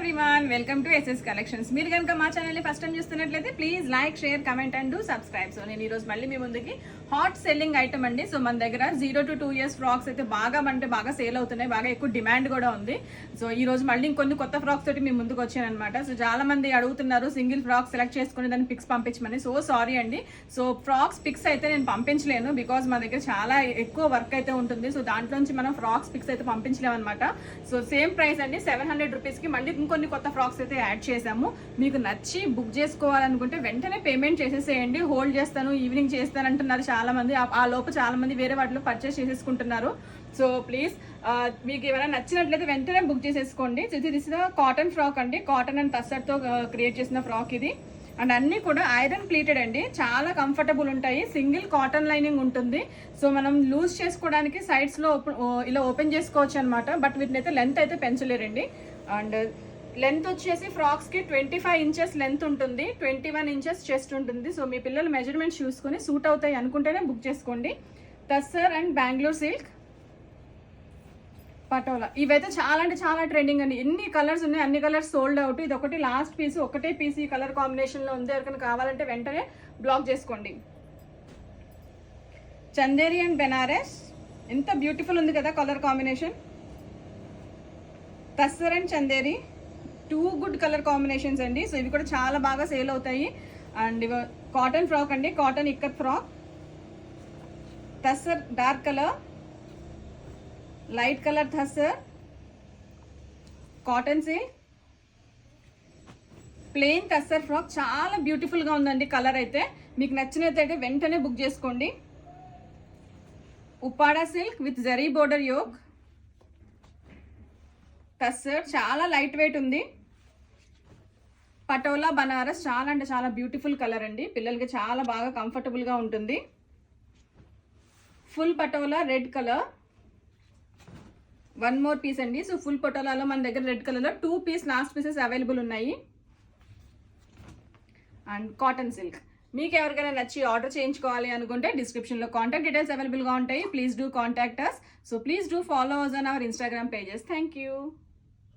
Everyone, welcome to SS collections. మీరు కనుక మా ఛానల్ని ఫస్ట్ టైం చూస్తున్నట్లయితే please like, share, comment and do subscribe. So నేను ఈరోజు మళ్ళీ మీ ముందుకి హాట్ సెల్లింగ్ ఐటమ్ అండి. సో మన దగ్గర 0 to 2 years ఫ్రాక్స్ అయితే బాగా సేల్ అవుతున్నాయి, బాగా ఎక్కువ డిమాండ్ కూడా ఉంది. సో ఈ రోజు మళ్ళీ ఇంకొన్ని కొత్త ఫ్రాక్స్ తోటి మీ ముందుకు వచ్చాను అనమాట. సో చాలా మంది అడుగుతున్నారు సింగిల్ ఫ్రాక్ సెలెక్ట్ చేసుకుని దాన్ని పిక్స్ పంపించమని. సో సారీ అండి, సో ఫ్రాక్స్ పిక్స్ అయితే నేను పంపించలేను, బికాజ్ మా దగ్గర చాలా ఎక్కువ వర్క్ అయితే ఉంటుంది. సో దాంట్లోంచి మనం ఫ్రాక్స్ పిక్స్ అయితే పంపించలేము అనమాట. సో సేమ్ ప్రైస్ అండి, 700 రూపీస్కి మళ్ళీ ఇంకొన్ని కొత్త ఫ్రాక్స్ అయితే యాడ్ చేసాము. మీకు నచ్చి బుక్ చేసుకోవాలనుకుంటే వెంటనే పేమెంట్ చేసేసేయండి. హోల్డ్ చేస్తాను, ఈవినింగ్ చేస్తాను అంటున్నారు చాలా మంది. ఆ లోపు చాలా మంది వేరే వాటిలో పర్చేస్ చేసేసుకుంటున్నారు. సో ప్లీజ్ మీకు ఏమైనా నచ్చినట్లయితే వెంటనే బుక్ చేసేసుకోండి. దిస్ ఇస్ కాటన్ ఫ్రాక్ అండి, కాటన్ అండ్ టస్సర్తో క్రియేట్ చేసిన ఫ్రాక్ ఇది. అండ్ అన్నీ కూడా ఐరన్ ప్లీటెడ్ అండి, చాలా కంఫర్టబుల్ ఉంటాయి. సింగిల్ కాటన్ లైనింగ్ ఉంటుంది. సో మనం లూజ్ చేసుకోవడానికి సైడ్స్లో ఇలా ఓపెన్ చేసుకోవచ్చు అనమాట. బట్ వీటిని అయితే లెంత్ అయితే పెంచలేరండి. అండ్ లెంత్ వచ్చేసి ఫ్రాక్స్కి 25 inches లెంత్ ఉంటుంది, 21 inches చెస్ట్ ఉంటుంది. సో మీ పిల్లల మెజర్మెంట్స్ చూసుకొని సూట్ అవుతాయి అనుకుంటేనే బుక్ చేసుకోండి. టస్సర్ అండ్ బెంగళూరు సిల్క్ పటోలా ఇవైతే చాలా అంటే చాలా ట్రెండింగ్ అండి. ఎన్ని కలర్స్ ఉన్నాయి, అన్ని కలర్స్ సోల్డ్ అవుట్. ఇది ఒకటి లాస్ట్ పీస్, ఒకటే పీస్ ఈ కలర్ కాంబినేషన్లో ఉంది. ఎవరికైనా కావాలంటే వెంటనే బ్లాక్ చేసుకోండి. చందేరి అండ్ బెనారస్ ఎంత బ్యూటిఫుల్ ఉంది కదా colour combination. Tussar and Chanderi 2 good colour combinations అండి. సో ఇవి కూడా చాలా బాగా సేల్ అవుతాయి. అండ్ కాటన్ ఫ్రాక్ అండి, cotton ikat frock. Tussar dark colour, light colour tussar, cotton silk, plain tussar frock. చాలా బ్యూటిఫుల్గా ఉందండి కలర్ అయితే. మీకు నచ్చినట్లయితే వెంటనే బుక్ చేసుకోండి. Uppada silk with zari border yoke tussar, చాలా లైట్ వెయిట్ ఉంది. పటోలా బనారస్, చాలా అంటే చాలా బ్యూటిఫుల్ కలర్ అండి, పిల్లలకి చాలా బాగా కంఫర్టబుల్గా ఉంటుంది. Full patola red colour, 1 more piece అండి. సో ఫుల్ పటోలాలో మన దగ్గర రెడ్ కలర్లో 2 పీస్ లాస్ట్ పీసెస్ అవైలబుల్ ఉన్నాయి. And cotton silk. మీకు ఎవరికైనా నచ్చి ఆర్డర్ చేయించుకోవాలి అనుకుంటే డిస్క్రిప్షన్లో కాంటాక్ట్ డీటెయిల్స్ అవైలబుల్గా ఉంటాయి. Please do contact us. So please do follow us on our Instagram pages. Thank you.